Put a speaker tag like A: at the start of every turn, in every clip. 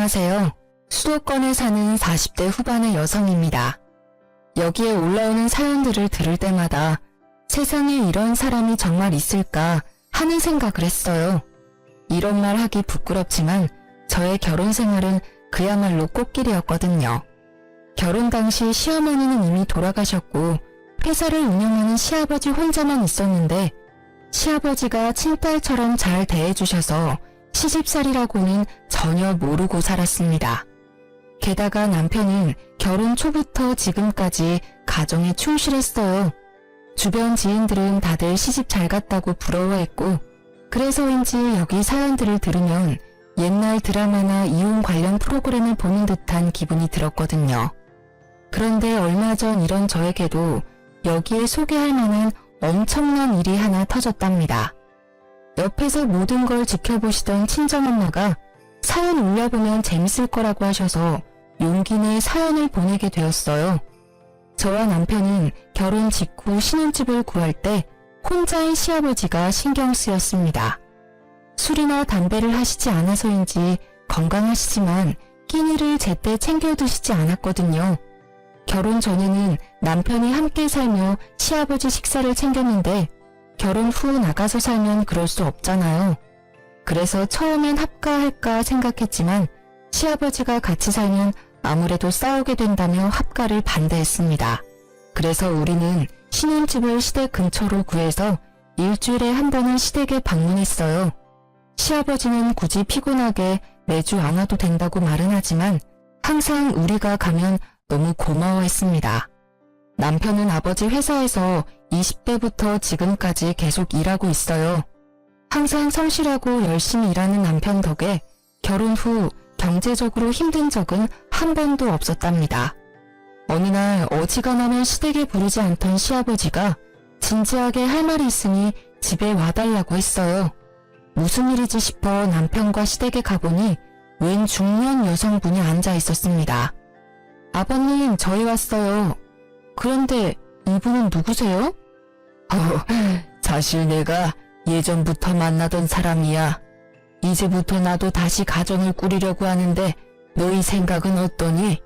A: 안녕하세요. 수도권에 사는 40대 후반의 여성입니다. 여기에 올라오는 사연들을 들을 때마다 세상에 이런 사람이 정말 있을까 하는 생각을 했어요. 이런 말 하기 부끄럽지만 저의 결혼 생활은 그야말로 꽃길이었거든요. 결혼 당시 시어머니는 이미 돌아가셨고 회사를 운영하는 시아버지 혼자만 있었는데 시아버지가 친딸처럼 잘 대해주셔서 시집살이라고는 전혀 모르고 살았습니다. 게다가 남편은 결혼 초부터 지금까지 가정에 충실했어요. 주변 지인들은 다들 시집 잘 갔다고 부러워했고 그래서인지 여기 사연들을 들으면 옛날 드라마나 이혼 관련 프로그램을 보는 듯한 기분이 들었거든요. 그런데 얼마 전 이런 저에게도 여기에 소개할 만한 엄청난 일이 하나 터졌답니다. 옆에서 모든 걸 지켜보시던 친정엄마가 사연 올려보면 재밌을 거라고 하셔서 용기 내 사연을 보내게 되었어요. 저와 남편은 결혼 직후 신혼집을 구할 때 혼자인 시아버지가 신경 쓰였습니다. 술이나 담배를 하시지 않아서인지 건강하시지만 끼니를 제때 챙겨 드시지 않았거든요. 결혼 전에는 남편이 함께 살며 시아버지 식사를 챙겼는데 결혼 후 나가서 살면 그럴 수 없잖아요. 그래서 처음엔 합가할까 생각했지만 시아버지가 같이 살면 아무래도 싸우게 된다며 합가를 반대했습니다. 그래서 우리는 신혼집을 시댁 근처로 구해서 일주일에 한 번은 시댁에 방문했어요. 시아버지는 굳이 피곤하게 매주 안 와도 된다고 말은 하지만 항상 우리가 가면 너무 고마워했습니다. 남편은 아버지 회사에서 20대부터 지금까지 계속 일하고 있어요. 항상 성실하고 열심히 일하는 남편 덕에 결혼 후 경제적으로 힘든 적은 한 번도 없었답니다. 어느 날 어지간하면 시댁에 부르지 않던 시아버지가 진지하게 할 말이 있으니 집에 와달라고 했어요. 무슨 일이지 싶어 남편과 시댁에 가보니 웬 중년 여성분이 앉아 있었습니다. 아버님, 저희 왔어요. 그런데 이분은 누구세요? 사실 내가 예전부터 만나던 사람이야. 이제부터 나도 다시 가정을 꾸리려고 하는데 너희 생각은 어떠니?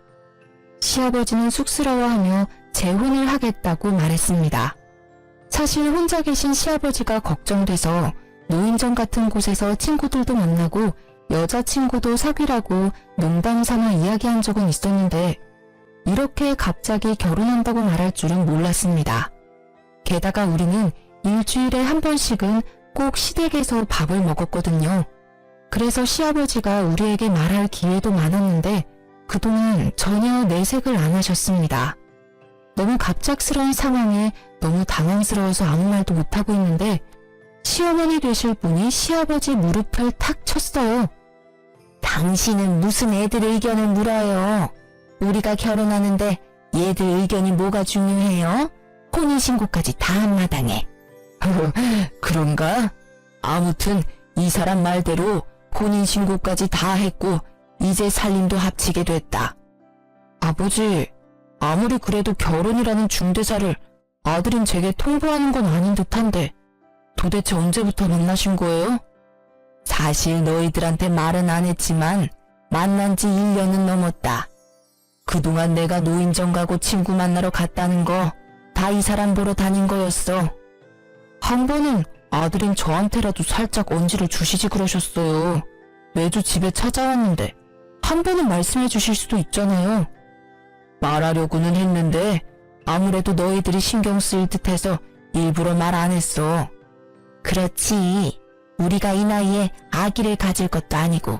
A: 시아버지는 쑥스러워하며 재혼을 하겠다고 말했습니다. 사실 혼자 계신 시아버지가 걱정돼서 노인정 같은 곳에서 친구들도 만나고 여자친구도 사귀라고 농담 삼아 이야기한 적은 있었는데 이렇게 갑자기 결혼한다고 말할 줄은 몰랐습니다. 게다가 우리는 일주일에 한 번씩은 꼭 시댁에서 밥을 먹었거든요. 그래서 시아버지가 우리에게 말할 기회도 많았는데 그동안 전혀 내색을 안 하셨습니다. 너무 갑작스러운 상황에 너무 당황스러워서 아무 말도 못하고 있는데 시어머니 되실 분이 시아버지 무릎을 탁 쳤어요. 당신은 무슨 애들 의견을 물어요? 우리가 결혼하는데 얘들 의견이 뭐가 중요해요? 혼인신고까지 다 한마당에. 그런가? 아무튼 이 사람 말대로 혼인신고까지 다 했고 이제 살림도 합치게 됐다. 아버지, 아무리 그래도 결혼이라는 중대사를 아들인 제게 통보하는 건 아닌 듯한데 도대체 언제부터 만나신 거예요? 사실 너희들한테 말은 안 했지만 만난 지 1년은 넘었다. 그동안 내가 노인정 가고 친구 만나러 갔다는 거 다 이 사람 보러 다닌 거였어. 한 번은 아들인 저한테라도 살짝 언지를 주시지 그러셨어요. 매주 집에 찾아왔는데 한 번은 말씀해 주실 수도 있잖아요. 말하려고는 했는데 아무래도 너희들이 신경 쓰일 듯해서 일부러 말 안 했어. 그렇지. 우리가 이 나이에 아기를 가질 것도 아니고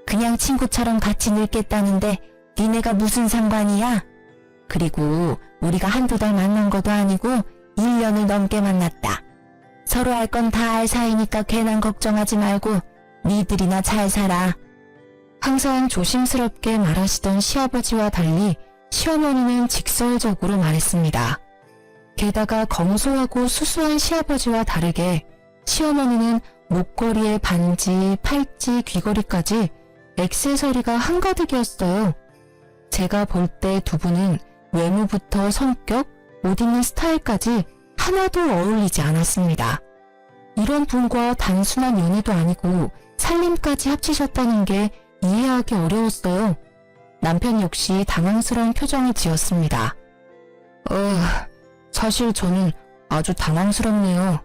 A: 그냥 친구처럼 같이 늙겠다는데 니네가 무슨 상관이야? 그리고 우리가 한두 달 만난 것도 아니고 1년을 넘게 만났다. 서로 할 건 다 알 사이니까 괜한 걱정하지 말고 니들이나 잘 살아. 항상 조심스럽게 말하시던 시아버지와 달리 시어머니는 직설적으로 말했습니다. 게다가 검소하고 수수한 시아버지와 다르게 시어머니는 목걸이에 반지, 팔찌, 귀걸이까지 액세서리가 한가득이었어요. 제가 볼 때 두 분은 외모부터 성격, 옷 입는 스타일까지 하나도 어울리지 않았습니다. 이런 분과 단순한 연애도 아니고 살림까지 합치셨다는 게 이해하기 어려웠어요. 남편 역시 당황스러운 표정을 지었습니다. 사실 저는 아주 당황스럽네요.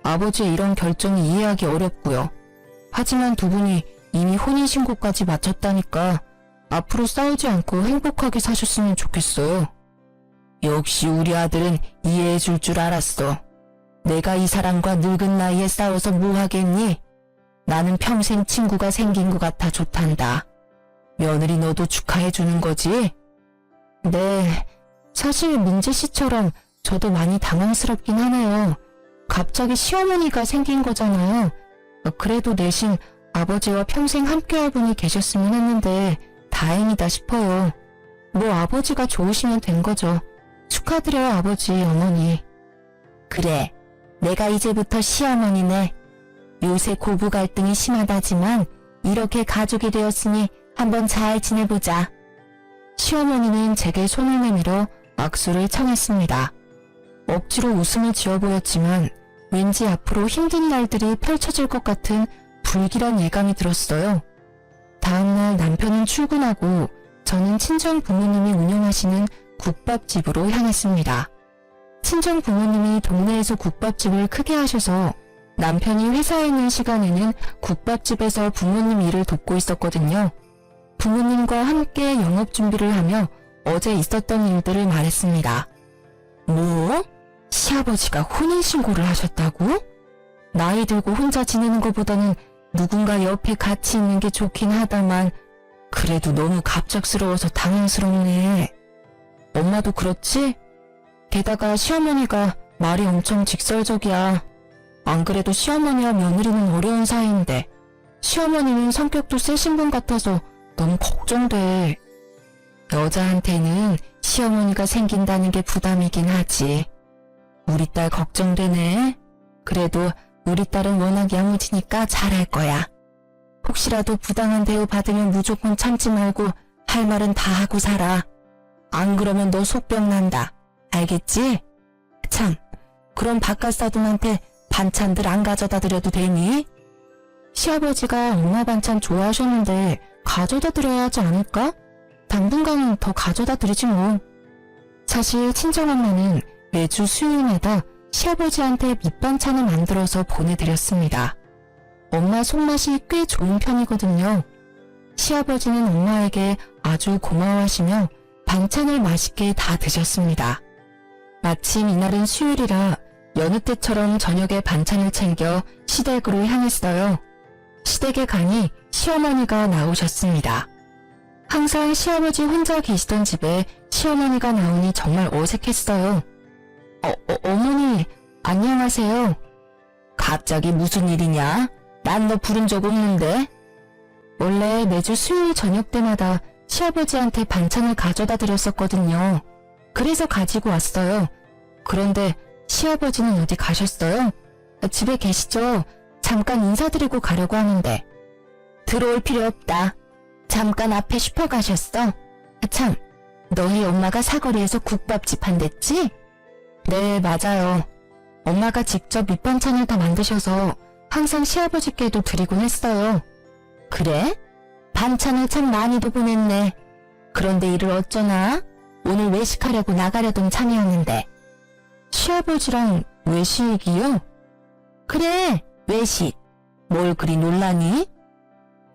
A: 아버지의 이런 결정이 이해하기 어렵고요. 하지만 두 분이 이미 혼인신고까지 마쳤다니까 앞으로 싸우지 않고 행복하게 사셨으면 좋겠어요. 역시 우리 아들은 이해해 줄 줄 알았어. 내가 이 사람과 늙은 나이에 싸워서 뭐 하겠니? 나는 평생 친구가 생긴 것 같아 좋단다. 며느리 너도 축하해 주는 거지? 네, 사실 민재 씨처럼 저도 많이 당황스럽긴 하네요. 갑자기 시어머니가 생긴 거잖아요. 그래도 대신 아버지와 평생 함께할 분이 계셨으면 했는데 다행이다 싶어요. 뭐 아버지가 좋으시면 된 거죠. 축하드려요 아버지, 어머니. 그래, 내가 이제부터 시어머니네. 요새 고부 갈등이 심하다지만 이렇게 가족이 되었으니 한번 잘 지내보자. 시어머니는 제게 손을 내밀어 악수를 청했습니다. 억지로 웃음을 지어 보였지만 왠지 앞으로 힘든 날들이 펼쳐질 것 같은 불길한 예감이 들었어요. 다음날 남편은 출근하고 저는 친정 부모님이 운영하시는 국밥집으로 향했습니다. 친정 부모님이 동네에서 국밥집을 크게 하셔서 남편이 회사에 있는 시간에는 국밥집에서 부모님 일을 돕고 있었거든요. 부모님과 함께 영업 준비를 하며 어제 있었던 일들을 말했습니다. 뭐? 시아버지가 혼인신고를 하셨다고? 나이 들고 혼자 지내는 것보다는 누군가 옆에 같이 있는 게 좋긴 하다만 그래도 너무 갑작스러워서 당황스럽네. 엄마도 그렇지? 게다가 시어머니가 말이 엄청 직설적이야. 안 그래도 시어머니와 며느리는 어려운 사이인데 시어머니는 성격도 세신 분 같아서 너무 걱정돼. 여자한테는 시어머니가 생긴다는 게 부담이긴 하지. 우리 딸 걱정되네. 그래도 우리 딸은 워낙 야무지니까 잘할 거야. 혹시라도 부당한 대우 받으면 무조건 참지 말고 할 말은 다 하고 살아. 안 그러면 너 속병 난다. 알겠지? 참, 그럼 바깥사돈한테 반찬들 안 가져다 드려도 되니? 시아버지가 엄마 반찬 좋아하셨는데 가져다 드려야 하지 않을까? 당분간은 더 가져다 드리지 뭐. 사실 친정엄마는 매주 수요일마다 시아버지한테 밑반찬을 만들어서 보내드렸습니다. 엄마 손맛이 꽤 좋은 편이거든요. 시아버지는 엄마에게 아주 고마워하시며 반찬을 맛있게 다 드셨습니다. 마침 이날은 수요일이라 여느 때처럼 저녁에 반찬을 챙겨 시댁으로 향했어요. 시댁에 가니 시어머니가 나오셨습니다. 항상 시아버지 혼자 계시던 집에 시어머니가 나오니 정말 어색했어요. 어머니, 안녕하세요. 갑자기 무슨 일이냐? 난 너 부른 적 없는데? 원래 매주 수요일 저녁 때마다 시아버지한테 반찬을 가져다 드렸었거든요. 그래서 가지고 왔어요. 그런데 시아버지는 어디 가셨어요? 집에 계시죠? 잠깐 인사드리고 가려고 하는데. 들어올 필요 없다. 잠깐 앞에 슈퍼 가셨어? 참, 너희 엄마가 사거리에서 국밥집 한댔지? 네, 맞아요. 엄마가 직접 밑반찬을 다 만드셔서 항상 시아버지께도 드리곤 했어요. 그래? 반찬을 참 많이도 보냈네. 그런데 일을 어쩌나? 오늘 외식하려고 나가려던 참이었는데. 시아버지랑 외식이요? 그래, 외식. 뭘 그리 놀라니?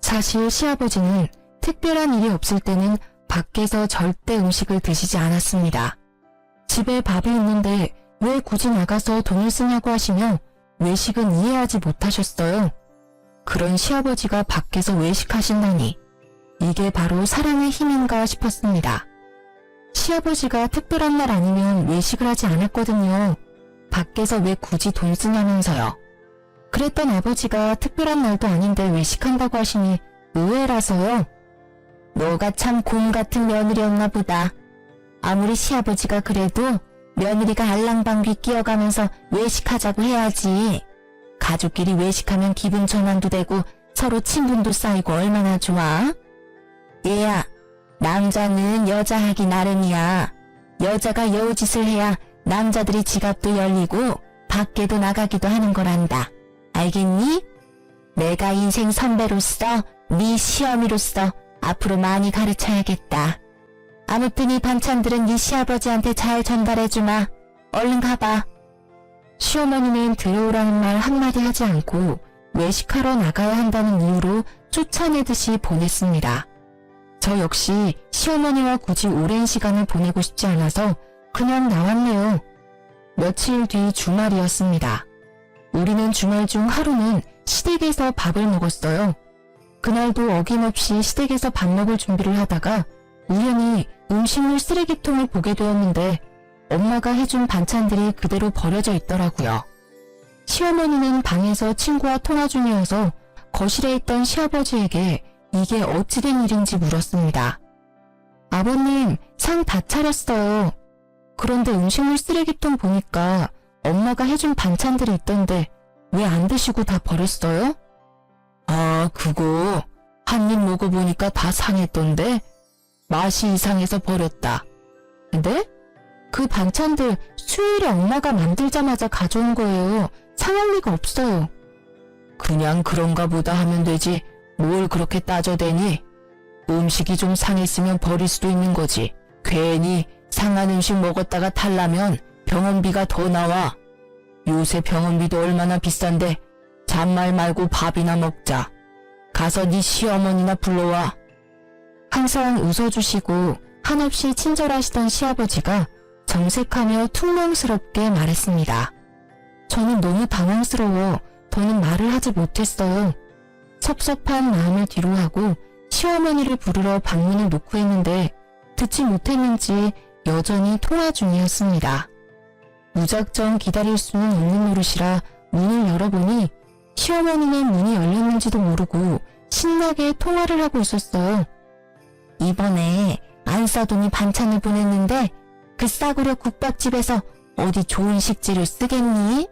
A: 사실 시아버지는 특별한 일이 없을 때는 밖에서 절대 음식을 드시지 않았습니다. 집에 밥이 있는데 왜 굳이 나가서 돈을 쓰냐고 하시며 외식은 이해하지 못하셨어요. 그런 시아버지가 밖에서 외식하신다니 이게 바로 사랑의 힘인가 싶었습니다. 시아버지가 특별한 날 아니면 외식을 하지 않았거든요. 밖에서 왜 굳이 돈 쓰냐면서요. 그랬던 아버지가 특별한 날도 아닌데 외식한다고 하시니 의외라서요. 너가 참 곰 같은 며느리였나 보다. 아무리 시아버지가 그래도 며느리가 알랑방귀 끼어가면서 외식하자고 해야지. 가족끼리 외식하면 기분 전환도 되고 서로 친분도 쌓이고 얼마나 좋아? 얘야, 남자는 여자 하기 나름이야. 여자가 여우짓을 해야 남자들이 지갑도 열리고 밖에도 나가기도 하는 거란다. 알겠니? 내가 인생 선배로서 네 시어미로서 앞으로 많이 가르쳐야겠다. 아무튼 이 반찬들은 네 시아버지한테 잘 전달해주마. 얼른 가봐. 시어머니는 들어오라는 말 한마디 하지 않고 외식하러 나가야 한다는 이유로 쫓아내듯이 보냈습니다. 저 역시 시어머니와 굳이 오랜 시간을 보내고 싶지 않아서 그냥 나왔네요. 며칠 뒤 주말이었습니다. 우리는 주말 중 하루는 시댁에서 밥을 먹었어요. 그날도 어김없이 시댁에서 밥 먹을 준비를 하다가 우연히 음식물 쓰레기통을 보게 되었는데 엄마가 해준 반찬들이 그대로 버려져 있더라고요. 시어머니는 방에서 친구와 통화 중이어서 거실에 있던 시아버지에게 이게 어찌된 일인지 물었습니다. 아버님, 상 다 차렸어요. 그런데 음식물 쓰레기통 보니까 엄마가 해준 반찬들이 있던데 왜 안 드시고 다 버렸어요? 아, 그거 한 입 먹어보니까 다 상했던데 맛이 이상해서 버렸다. 근데 그 반찬들 수요일에 엄마가 만들자마자 가져온 거예요. 상할 리가 없어요. 그냥 그런가 보다 하면 되지 뭘 그렇게 따져대니? 음식이 좀 상했으면 버릴 수도 있는 거지. 괜히 상한 음식 먹었다가 탈라면 병원비가 더 나와. 요새 병원비도 얼마나 비싼데 잔말 말고 밥이나 먹자. 가서 네 시어머니나 불러와. 항상 웃어주시고 한없이 친절하시던 시아버지가 정색하며 퉁명스럽게 말했습니다. 저는 너무 당황스러워 더는 말을 하지 못했어요. 섭섭한 마음을 뒤로하고 시어머니를 부르러 방문을 놓고 했는데 듣지 못했는지 여전히 통화 중이었습니다. 무작정 기다릴 수는 없는 노릇이라 문을 열어보니 시어머니는 문이 열렸는지도 모르고 신나게 통화를 하고 있었어요. 이번에 안 싸돈이 반찬을 보냈는데 그 싸구려 국밥집에서 어디 좋은 식재료 쓰겠니?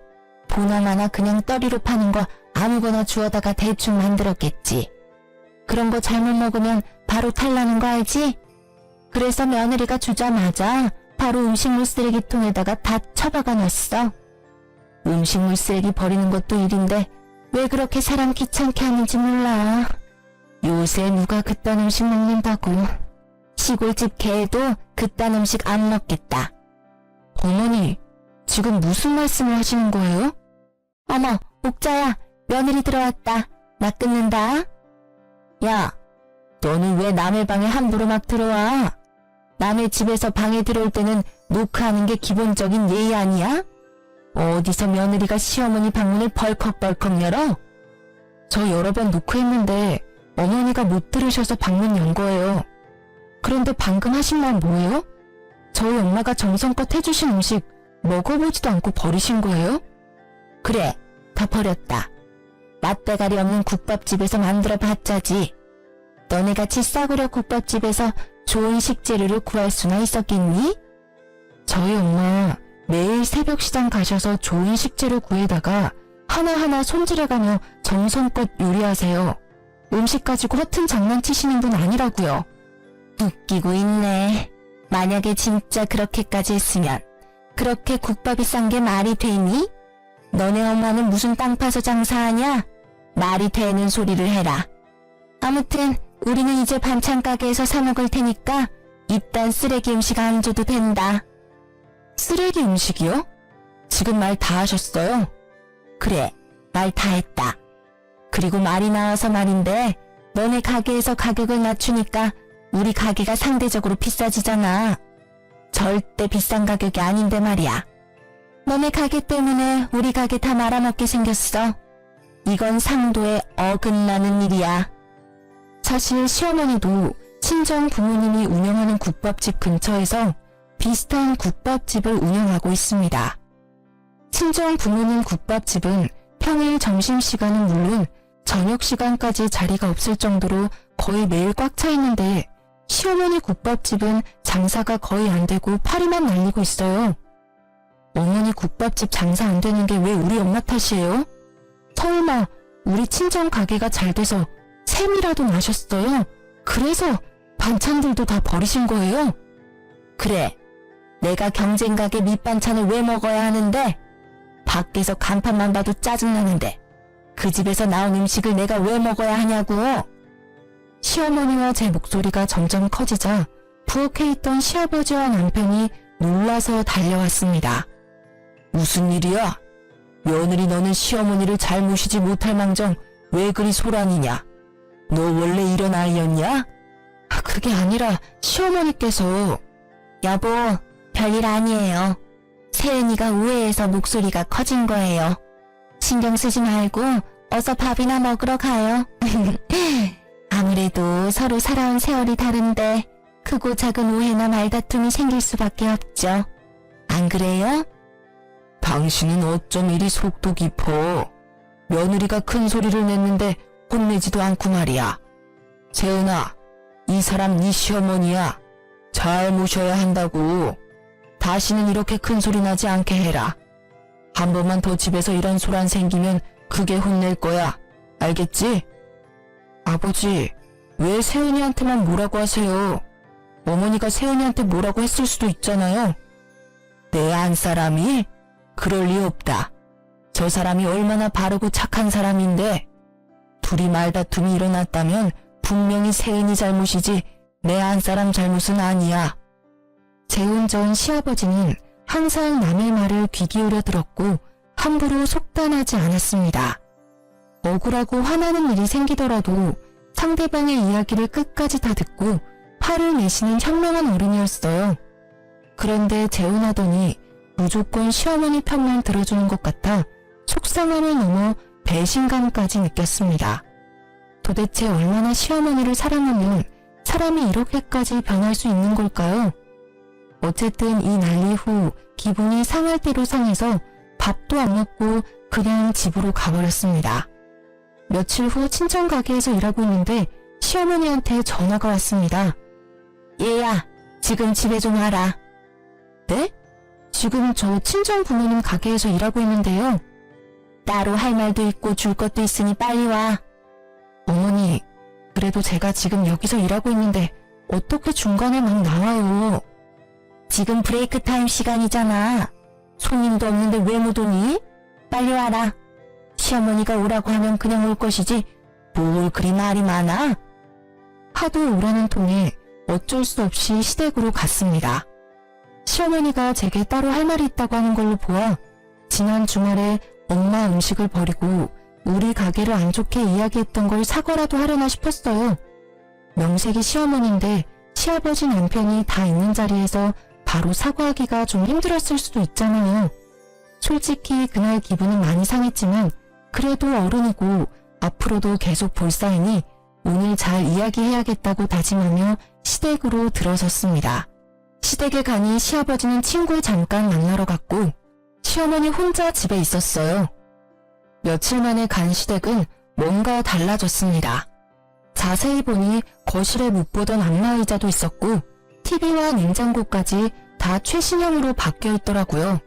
A: 보나마나 그냥 떠리로 파는 거 아무거나 주워다가 대충 만들었겠지. 그런 거 잘못 먹으면 바로 탈나는 거 알지? 그래서 며느리가 주자마자 바로 음식물 쓰레기통에다가 다 처박아 놨어. 음식물 쓰레기 버리는 것도 일인데 왜 그렇게 사람 귀찮게 하는지 몰라. 요새 누가 그딴 음식 먹는다고. 시골집 개도 그딴 음식 안 먹겠다. 어머니, 지금 무슨 말씀을 하시는 거예요? 어머, 옥자야, 며느리 들어왔다. 나 끊는다. 야, 너는 왜 남의 방에 함부로 막 들어와? 남의 집에서 방에 들어올 때는 노크하는 게 기본적인 예의 아니야? 어디서 며느리가 시어머니 방문을 벌컥벌컥 열어? 저 여러 번 노크했는데 어머니가 못 들으셔서 방문 연 거예요. 그런데 방금 하신 말 뭐예요? 저희 엄마가 정성껏 해주신 음식 먹어보지도 않고 버리신 거예요? 그래, 다 버렸다. 맛대가리 없는 국밥집에서 만들어 봤자지. 너네같이 싸구려 국밥집에서 좋은 식재료를 구할 수나 있었겠니? 저희 엄마 매일 새벽 시장 가셔서 좋은 식재료 구해다가 하나하나 손질해가며 정성껏 요리하세요. 음식 가지고 허튼 장난치시는 분 아니라고요. 웃기고 있네. 만약에 진짜 그렇게까지 했으면 그렇게 국밥이 싼 게 말이 되니? 너네 엄마는 무슨 땅 파서 장사하냐? 말이 되는 소리를 해라. 아무튼 우리는 이제 반찬 가게에서 사 먹을 테니까 이딴 쓰레기 음식 안 줘도 된다. 쓰레기 음식이요? 지금 말 다 하셨어요? 그래, 말 다 했다. 그리고 말이 나와서 말인데 너네 가게에서 가격을 낮추니까 우리 가게가 상대적으로 비싸지잖아. 절대 비싼 가격이 아닌데 말이야. 너네 가게 때문에 우리 가게 다 말아먹게 생겼어. 이건 상도에 어긋나는 일이야. 사실 시어머니도 친정 부모님이 운영하는 국밥집 근처에서 비슷한 국밥집을 운영하고 있습니다. 친정 부모님 국밥집은 평일 점심시간은 물론 저녁시간까지 자리가 없을 정도로 거의 매일 꽉 차 있는데 시어머니 국밥집은 장사가 거의 안 되고 파리만 날리고 있어요. 어머니 국밥집 장사 안 되는 게 왜 우리 엄마 탓이에요? 설마 우리 친정 가게가 잘 돼서 샘이라도 나셨어요? 그래서 반찬들도 다 버리신 거예요? 그래, 내가 경쟁 가게 밑반찬을 왜 먹어야 하는데? 밖에서 간판만 봐도 짜증나는데 그 집에서 나온 음식을 내가 왜 먹어야 하냐고. 시어머니와 제 목소리가 점점 커지자 부엌에 있던 시아버지와 남편이 놀라서 달려왔습니다. 무슨 일이야? 며느리 너는 시어머니를 잘 모시지 못할 망정 왜 그리 소란이냐? 너 원래 이런 아이였냐? 그게 아니라 시어머니께서. 여보, 별일 아니에요. 세은이가 우회해서 목소리가 커진 거예요. 신경 쓰지 말고 어서 밥이나 먹으러 가요. 아무래도 서로 살아온 세월이 다른데 크고 작은 오해나 말다툼이 생길 수밖에 없죠. 안 그래요? 당신은 어쩜 이리 속도 깊어. 며느리가 큰 소리를 냈는데 혼내지도 않고 말이야. 세은아, 이 사람 네 시어머니야. 잘 모셔야 한다고. 다시는 이렇게 큰 소리 나지 않게 해라. 한 번만 더 집에서 이런 소란 생기면 크게 혼낼 거야. 알겠지? 아버지, 왜 세은이한테만 뭐라고 하세요? 어머니가 세은이한테 뭐라고 했을 수도 있잖아요. 내 안사람이? 그럴 리 없다. 저 사람이 얼마나 바르고 착한 사람인데 둘이 말다툼이 일어났다면 분명히 세은이 잘못이지 내 안사람 잘못은 아니야. 재혼 전 시아버지는 항상 남의 말을 귀 기울여 들었고 함부로 속단하지 않았습니다. 억울하고 화나는 일이 생기더라도 상대방의 이야기를 끝까지 다 듣고 화를 내시는 현명한 어른이었어요. 그런데 재혼하더니 무조건 시어머니 편만 들어주는 것 같아 속상함을 넘어 배신감까지 느꼈습니다. 도대체 얼마나 시어머니를 사랑하면 사람이 이렇게까지 변할 수 있는 걸까요? 어쨌든 이 난리 후 기분이 상할 대로 상해서 밥도 안 먹고 그냥 집으로 가버렸습니다. 며칠 후 친정 가게에서 일하고 있는데 시어머니한테 전화가 왔습니다. 얘야, 지금 집에 좀 와라. 네? 지금 저 친정 부모님 가게에서 일하고 있는데요. 따로 할 말도 있고 줄 것도 있으니 빨리 와. 어머니, 그래도 제가 지금 여기서 일하고 있는데 어떻게 중간에 막 나와요. 지금 브레이크 타임 시간이잖아. 손님도 없는데 왜 못 오니? 빨리 와라. 시어머니가 오라고 하면 그냥 올 것이지 뭘 그리 말이 많아? 하도 오라는 통에 어쩔 수 없이 시댁으로 갔습니다. 시어머니가 제게 따로 할 말이 있다고 하는 걸로 보아 지난 주말에 엄마 음식을 버리고 우리 가게를 안 좋게 이야기했던 걸 사과라도 하려나 싶었어요. 명색이 시어머니인데 시아버지 남편이 다 있는 자리에서 바로 사과하기가 좀 힘들었을 수도 있잖아요. 솔직히 그날 기분은 많이 상했지만 그래도 어른이고 앞으로도 계속 볼 사이니 오늘 잘 이야기해야겠다고 다짐하며 시댁으로 들어섰습니다. 시댁에 가니 시아버지는 친구 잠깐 만나러 갔고 시어머니 혼자 집에 있었어요. 며칠 만에 간 시댁은 뭔가 달라졌습니다. 자세히 보니 거실에 못 보던 안마의자도 있었고 TV와 냉장고까지 다 최신형으로 바뀌어 있더라고요.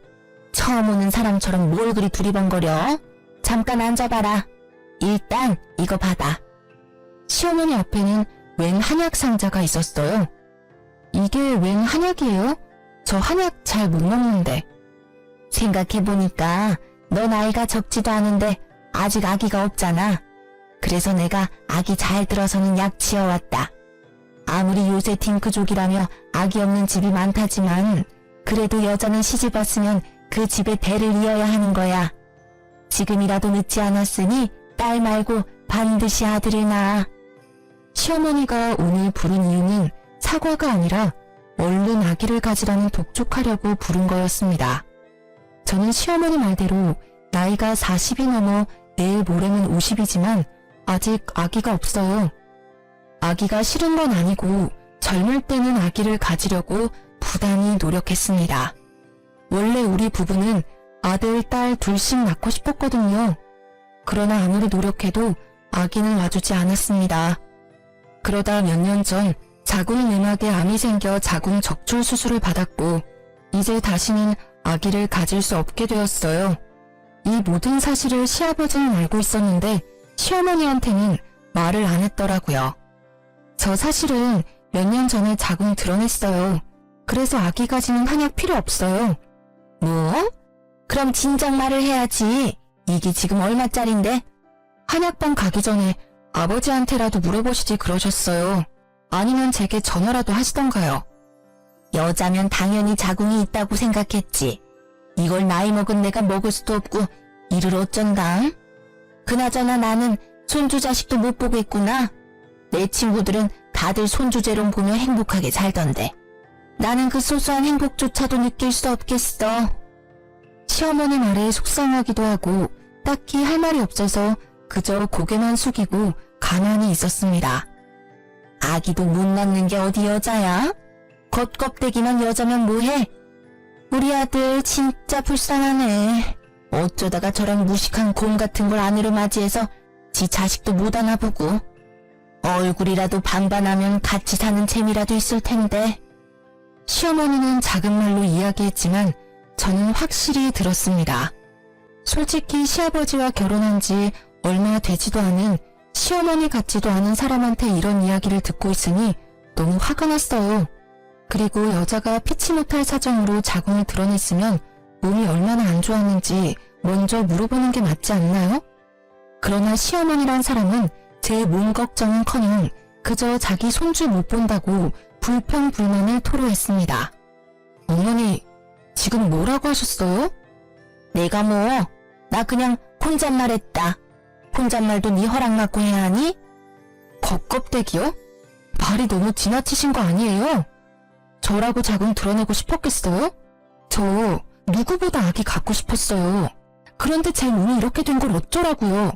A: 처음 오는 사람처럼 뭘 그리 두리번거려? 잠깐 앉아봐라. 일단 이거 받아. 시어머니 앞에는 웬 한약 상자가 있었어요. 이게 웬 한약이에요? 저 한약 잘 못 먹는데. 생각해보니까 너 나이가 적지도 않은데 아직 아기가 없잖아. 그래서 내가 아기 잘 들어서는 약 지어왔다. 아무리 요새 딩크족이라며 아기 없는 집이 많다지만 그래도 여자는 시집 왔으면 그 집에 대를 이어야 하는 거야. 지금이라도 늦지 않았으니 딸 말고 반드시 아들을 낳아. 시어머니가 오늘 부른 이유는 사과가 아니라 얼른 아기를 가지라는 독촉하려고 부른 거였습니다. 저는 시어머니 말대로 나이가 40이 넘어 내일 모레면 50이지만 아직 아기가 없어요. 아기가 싫은 건 아니고 젊을 때는 아기를 가지려고 부단히 노력했습니다. 원래 우리 부부는 아들, 딸 둘씩 낳고 싶었거든요. 그러나 아무리 노력해도 아기는 와주지 않았습니다. 그러다 몇 년 전 자궁 내막에 암이 생겨 자궁 적출 수술을 받았고 이제 다시는 아기를 가질 수 없게 되었어요. 이 모든 사실을 시아버지는 알고 있었는데 시어머니한테는 말을 안 했더라고요. 저 사실은 몇 년 전에 자궁 드러냈어요. 그래서 아기 가지는 한약 필요 없어요. 뭐? 그럼 진작 말을 해야지. 이게 지금 얼마짜린데? 한약방 가기 전에 아버지한테라도 물어보시지 그러셨어요. 아니면 제게 전화라도 하시던가요.
B: 여자면 당연히 자궁이 있다고 생각했지. 이걸 나이 먹은 내가 먹을 수도 없고 이를 어쩐다. 그나저나 나는 손주 자식도 못 보겠구나. 내 친구들은 다들 손주제론 보며 행복하게 살던데. 나는 그 소소한 행복조차도 느낄 수 없겠어.
A: 시어머니 말에 속상하기도 하고 딱히 할 말이 없어서 그저 고개만 숙이고 가만히 있었습니다.
B: 아기도 못 낳는 게 어디 여자야? 겉껍데기만 여자면 뭐해? 우리 아들 진짜 불쌍하네. 어쩌다가 저런 무식한 곰 같은 걸 아내로 맞이해서 지 자식도 못 안아보고. 얼굴이라도 반반하면 같이 사는 재미라도 있을 텐데.
A: 시어머니는 작은 말로 이야기했지만 저는 확실히 들었습니다. 솔직히 시아버지와 결혼한 지 얼마 되지도 않은 시어머니 같지도 않은 사람한테 이런 이야기를 듣고 있으니 너무 화가 났어요. 그리고 여자가 피치 못할 사정으로 자궁을 드러냈으면 몸이 얼마나 안 좋았는지 먼저 물어보는 게 맞지 않나요? 그러나 시어머니란 사람은 제 몸 걱정은커녕 그저 자기 손주 못 본다고 불평불만을 토로했습니다. 어머니, 지금 뭐라고 하셨어요?
B: 내가 뭐, 나 그냥 혼잣말했다. 혼잣말도 네 허락 받고 해야 하니?
A: 겉껍데기요? 말이 너무 지나치신 거 아니에요? 저라고 자궁 드러내고 싶었겠어요? 저 누구보다 아기 갖고 싶었어요. 그런데 제 몸이 이렇게 된 걸 어쩌라고요?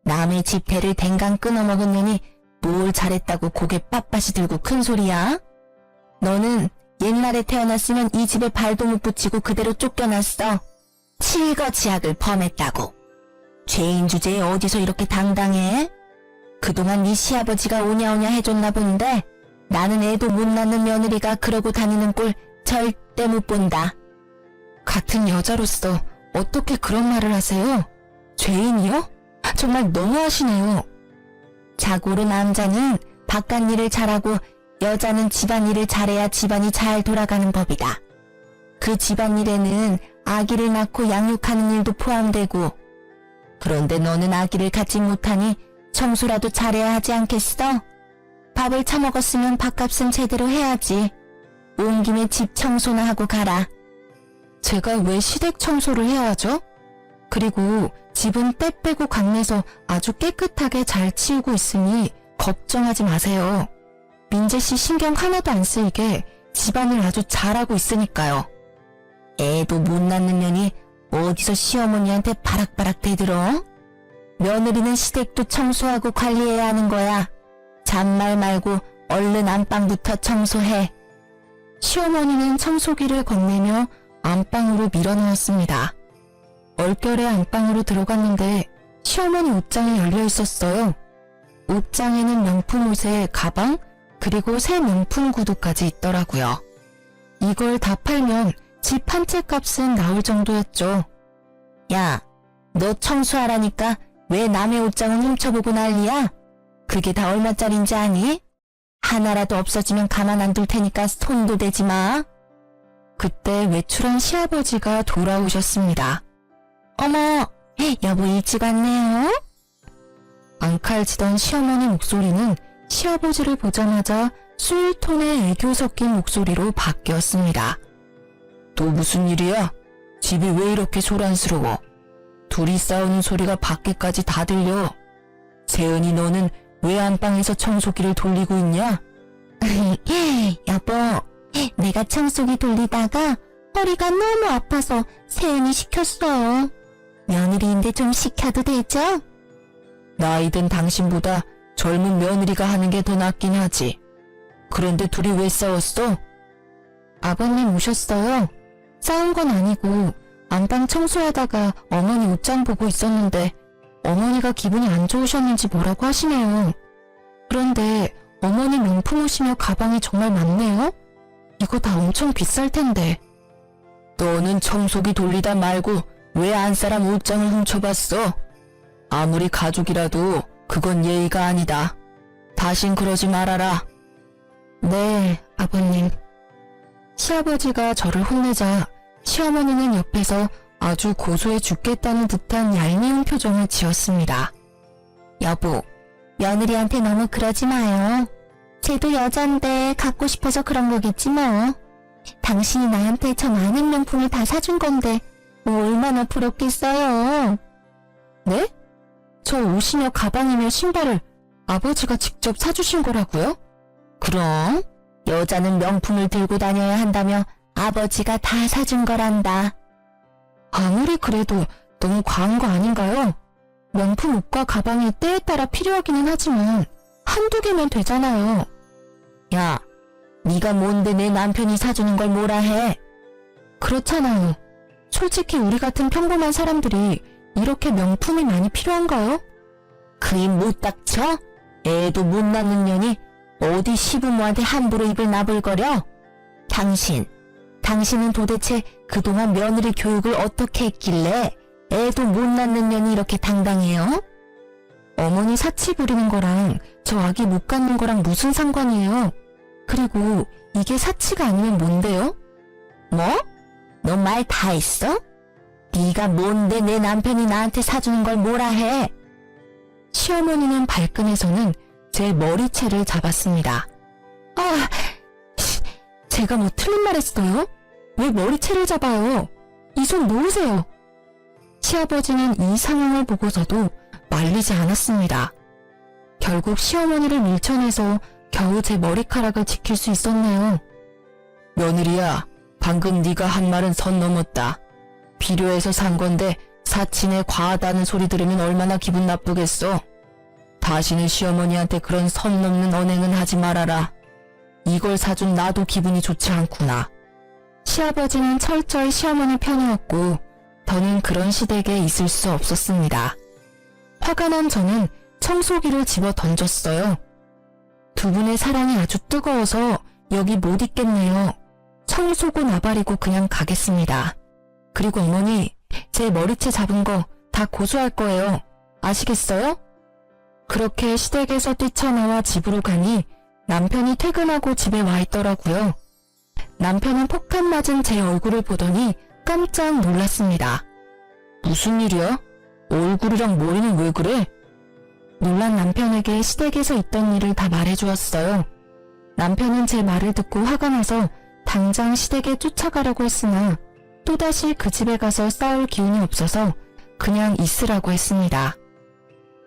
B: 남의 지폐를 댕강 끊어먹었느니 뭘 잘했다고 고개 빳빳이 들고 큰 소리야? 너는 옛날에 태어났으면 이 집에 발도 못 붙이고 그대로 쫓겨났어. 칠거지약을 범했다고. 죄인 주제에 어디서 이렇게 당당해? 그동안 네 시아버지가 오냐오냐 해줬나 본데 나는 애도 못 낳는 며느리가 그러고 다니는 꼴 절대 못 본다.
A: 같은 여자로서 어떻게 그런 말을 하세요? 죄인이요? 정말 너무하시네요.
B: 자고로 남자는 바깥일을 잘하고 여자는 집안일을 잘해야 집안이 잘 돌아가는 법이다. 그 집안일에는 아기를 낳고 양육하는 일도 포함되고. 그런데 너는 아기를 갖지 못하니 청소라도 잘해야 하지 않겠어? 밥을 처먹었으면 밥값은 제대로 해야지. 온 김에 집 청소나 하고 가라.
A: 제가 왜 시댁 청소를 해야 하죠? 그리고 집은 때 빼고 관내서 아주 깨끗하게 잘 치우고 있으니 걱정하지 마세요. 민재씨 신경 하나도 안 쓰이게 집안을 아주 잘하고 있으니까요.
B: 애도 못 낳는 년이 어디서 시어머니한테 바락바락 대들어? 며느리는 시댁도 청소하고 관리해야 하는 거야. 잔말 말고 얼른 안방부터 청소해.
A: 시어머니는 청소기를 건네며 안방으로 밀어넣었습니다. 얼결에 안방으로 들어갔는데 시어머니 옷장이 열려 있었어요. 옷장에는 명품 옷에 가방 그리고 새 명품 구두까지 있더라고요. 이걸 다 팔면 집 한 채 값은 나올 정도였죠.
B: 야, 너 청소하라니까 왜 남의 옷장은 훔쳐보고 난리야? 그게 다 얼마짜린지 아니? 하나라도 없어지면 가만 안 둘 테니까 손도 대지 마.
A: 그때 외출한 시아버지가 돌아오셨습니다.
B: 어머, 여보 일찍 왔네요.
A: 앙칼지던 시어머니 목소리는 시아버지를 보자마자 술톤의 애교 섞인 목소리로 바뀌었습니다. 또 무슨 일이야? 집이 왜 이렇게 소란스러워? 둘이 싸우는 소리가 밖에까지 다 들려. 세은이 너는 왜 안방에서 청소기를 돌리고 있냐?
B: 여보, 내가 청소기 돌리다가 허리가 너무 아파서 세은이 시켰어요. 며느리인데 좀 시켜도 되죠?
A: 나이든 당신보다 젊은 며느리가 하는 게 더 낫긴 하지. 그런데 둘이 왜 싸웠어? 아버님 오셨어요. 싸운 건 아니고 안방 청소하다가 어머니 옷장 보고 있었는데 어머니가 기분이 안 좋으셨는지 뭐라고 하시네요. 그런데 어머니 명품 옷이며 가방이 정말 많네요. 이거 다 엄청 비쌀 텐데. 너는 청소기 돌리다 말고 왜 안 사람 옷장을 훔쳐봤어? 아무리 가족이라도 그건 예의가 아니다. 다신 그러지 말아라. 네, 아버님. 시아버지가 저를 혼내자 시어머니는 옆에서 아주 고소해 죽겠다는 듯한 얄미운 표정을 지었습니다.
B: 여보, 며느리한테 너무 그러지 마요. 쟤도 여잔데 갖고 싶어서 그런 거겠지 뭐. 당신이 나한테 저 많은 명품을 다 사준 건데 뭐 얼마나 부럽겠어요.
A: 네? 저 옷이며 가방이며 신발을 아버지가 직접 사주신 거라고요?
B: 그럼 여자는 명품을 들고 다녀야 한다며 아버지가 다 사준 거란다.
A: 아무리 그래도 너무 과한 거 아닌가요? 명품 옷과 가방이 때에 따라 필요하기는 하지만 한두 개면 되잖아요.
B: 야, 네가 뭔데 내 남편이 사주는 걸 뭐라 해?
A: 그렇잖아요. 솔직히 우리 같은 평범한 사람들이 이렇게 명품이 많이 필요한가요?
B: 그 입 못 닥쳐? 애도 못 낳는 년이 어디 시부모한테 함부로 입을 나불거려? 당신은 도대체 그동안 며느리 교육을 어떻게 했길래 애도 못 낳는 년이 이렇게 당당해요?
A: 어머니 사치 부리는 거랑 저 아기 못 갖는 거랑 무슨 상관이에요? 그리고 이게 사치가 아니면 뭔데요?
B: 뭐? 너 말 다 했어? 네가 뭔데 내 남편이 나한테 사주는 걸 뭐라 해?
A: 시어머니는 발끈해서는 제 머리채를 잡았습니다. 아, 제가 뭐 틀린 말 했어요? 왜 머리채를 잡아요? 이 손 놓으세요. 시아버지는 이 상황을 보고서도 말리지 않았습니다. 결국 시어머니를 밀쳐내서 겨우 제 머리카락을 지킬 수 있었네요. 며느리야, 방금 네가 한 말은 선 넘었다. 필요해서 산 건데 사치네 과하다는 소리 들으면 얼마나 기분 나쁘겠어. 다시는 시어머니한테 그런 선 넘는 언행은 하지 말아라. 이걸 사준 나도 기분이 좋지 않구나. 시아버지는 철저히 시어머니 편이었고 더는 그런 시댁에 있을 수 없었습니다. 화가 난 저는 청소기를 집어 던졌어요. 두 분의 사랑이 아주 뜨거워서 여기 못 있겠네요. 청소고 나발이고 그냥 가겠습니다. 그리고 어머니, 제 머리채 잡은 거 다 고소할 거예요. 아시겠어요? 그렇게 시댁에서 뛰쳐나와 집으로 가니 남편이 퇴근하고 집에 와 있더라고요. 남편은 폭탄 맞은 제 얼굴을 보더니 깜짝 놀랐습니다. 무슨 일이야? 얼굴이랑 머리는 왜 그래? 놀란 남편에게 시댁에서 있던 일을 다 말해주었어요. 남편은 제 말을 듣고 화가 나서 당장 시댁에 쫓아가려고 했으나 또다시 그 집에 가서 싸울 기운이 없어서 그냥 있으라고 했습니다.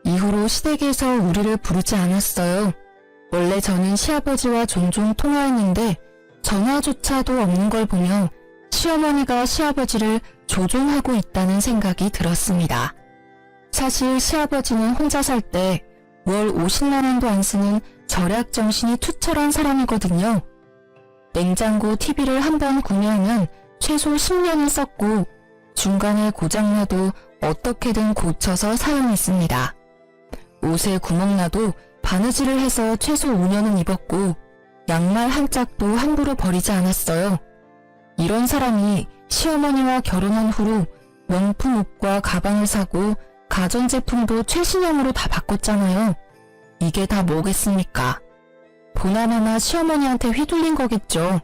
A: 이후로 시댁에서 우리를 부르지 않았어요. 원래 저는 시아버지와 종종 통화했는데 전화조차도 없는 걸 보며 시어머니가 시아버지를 조종하고 있다는 생각이 들었습니다. 사실 시아버지는 혼자 살 때 월 50만 원도 안 쓰는 절약 정신이 투철한 사람이거든요. 냉장고 TV를 한 번 구매하면 최소 10년은 썼고 중간에 고장나도 어떻게든 고쳐서 사용했습니다. 옷에 구멍나도 바느질을 해서 최소 5년은 입었고 양말 한 짝도 함부로 버리지 않았어요. 이런 사람이 시어머니와 결혼한 후로 명품 옷과 가방을 사고 가전제품도 최신형으로 다 바꿨잖아요. 이게 다 뭐겠습니까? 보나마나 시어머니한테 휘둘린 거겠죠.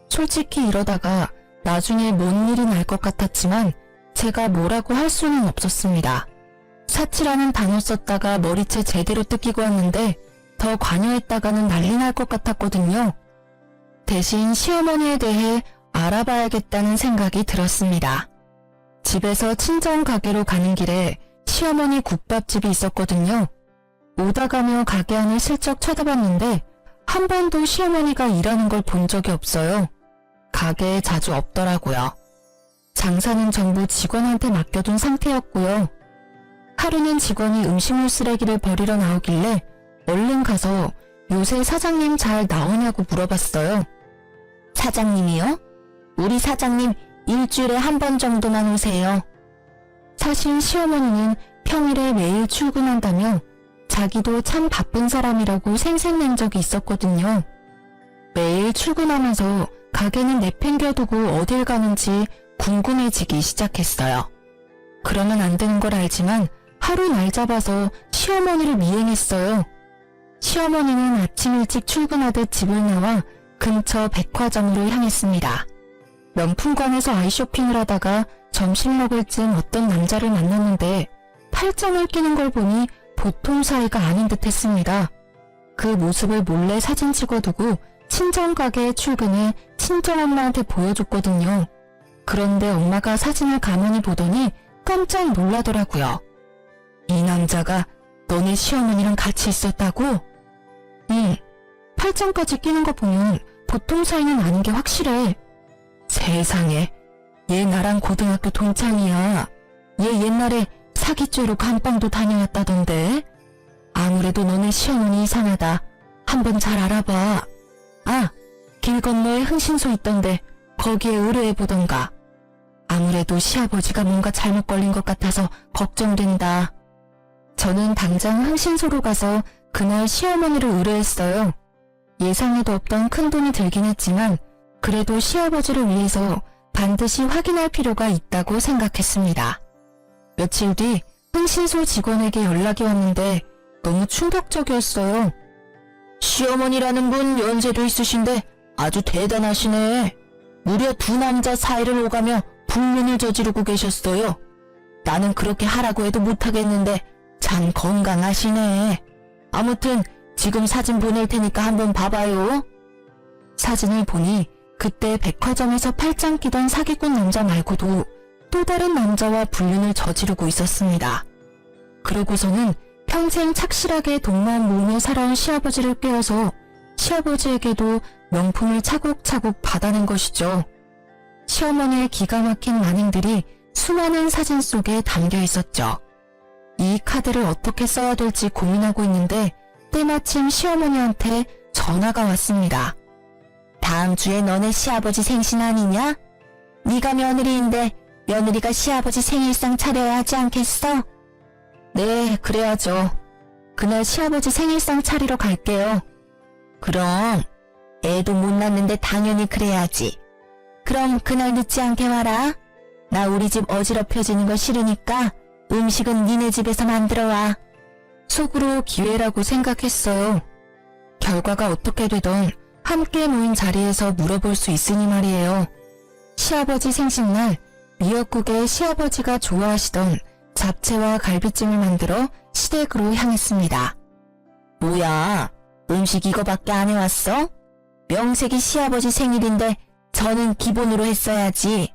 A: 솔직히 이러다가 나중에 뭔 일이 날 것 같았지만 제가 뭐라고 할 수는 없었습니다. 사치라는 단어 썼다가 머리채 제대로 뜯기고 왔는데 더 관여했다가는 난리 날 것 같았거든요. 대신 시어머니에 대해 알아봐야겠다는 생각이 들었습니다. 집에서 친정 가게로 가는 길에 시어머니 국밥집이 있었거든요. 오다 가며 가게 안을 슬쩍 쳐다봤는데 한 번도 시어머니가 일하는 걸 본 적이 없어요. 가게에 자주 없더라고요. 장사는 전부 직원한테 맡겨둔 상태였고요. 하루는 직원이 음식물 쓰레기를 버리러 나오길래 얼른 가서 요새 사장님 잘 나오냐고 물어봤어요.
B: 사장님이요? 우리 사장님 일주일에 한 번 정도만 오세요.
A: 사실 시어머니는 평일에 매일 출근한다며 자기도 참 바쁜 사람이라고 생색낸 적이 있었거든요. 매일 출근하면서 가게는 내팽겨두고 어딜 가는지 궁금해지기 시작했어요. 그러면 안 되는 걸 알지만 하루 날 잡아서 시어머니를 미행했어요. 시어머니는 아침 일찍 출근하듯 집을 나와 근처 백화점으로 향했습니다. 명품관에서 아이쇼핑을 하다가 점심 먹을 쯤 어떤 남자를 만났는데 팔짱을 끼는 걸 보니 보통 사이가 아닌 듯 했습니다. 그 모습을 몰래 사진 찍어두고 친정가게에 출근해 친정엄마한테 보여줬거든요. 그런데 엄마가 사진을 가만히 보더니 깜짝 놀라더라고요. 이 남자가 너네 시어머니랑 같이 있었다고? 응. 팔짱까지 끼는 거 보면 보통 사이는 아닌 게 확실해. 세상에, 얘 나랑 고등학교 동창이야. 얘 옛날에 사기죄로 감방도 다녀왔다던데. 아무래도 너네 시어머니 이상하다. 한번 잘 알아봐. 아, 길 건너에 흥신소 있던데 거기에 의뢰해보던가. 아무래도 시아버지가 뭔가 잘못 걸린 것 같아서 걱정된다. 저는 당장 흥신소로 가서 그날 시어머니를 의뢰했어요. 예상에도 없던 큰돈이 들긴 했지만 그래도 시아버지를 위해서 반드시 확인할 필요가 있다고 생각했습니다. 며칠 뒤 흥신소 직원에게 연락이 왔는데 너무 충격적이었어요. 시어머니라는 분 연세도 있으신데 아주 대단하시네. 무려 두 남자 사이를 오가며 불륜을 저지르고 계셨어요. 나는 그렇게 하라고 해도 못하겠는데 참 건강하시네. 아무튼 지금 사진 보낼 테니까 한번 봐봐요. 사진을 보니 그때 백화점에서 팔짱 끼던 사기꾼 남자 말고도 또 다른 남자와 불륜을 저지르고 있었습니다. 그러고서는 평생 착실하게 돈만 모으며 살아온 시아버지를 깨워서 시아버지에게도 명품을 차곡차곡 받아낸 것이죠. 시어머니의 기가 막힌 만행들이 수많은 사진 속에 담겨 있었죠. 이 카드를 어떻게 써야 될지 고민하고 있는데 때마침 시어머니한테 전화가 왔습니다. 다음 주에 너네 시아버지 생신 아니냐? 네가 며느리인데 며느리가 시아버지 생일상 차려야 하지 않겠어? 네, 그래야죠. 그날 시아버지 생일상 차리러 갈게요. 그럼 애도 못 낳는데 당연히 그래야지. 그럼 그날 늦지 않게 와라. 나 우리 집 어지럽혀지는 거 싫으니까 음식은 니네 집에서 만들어 와. 속으로 기회라고 생각했어요. 결과가 어떻게 되던 함께 모인 자리에서 물어볼 수 있으니 말이에요. 시아버지 생신날 미역국에 시아버지가 좋아하시던 잡채와 갈비찜을 만들어 시댁으로 향했습니다. 뭐야, 음식 이거밖에 안 해왔어? 명색이 시아버지 생일인데 저는 기본으로 했어야지.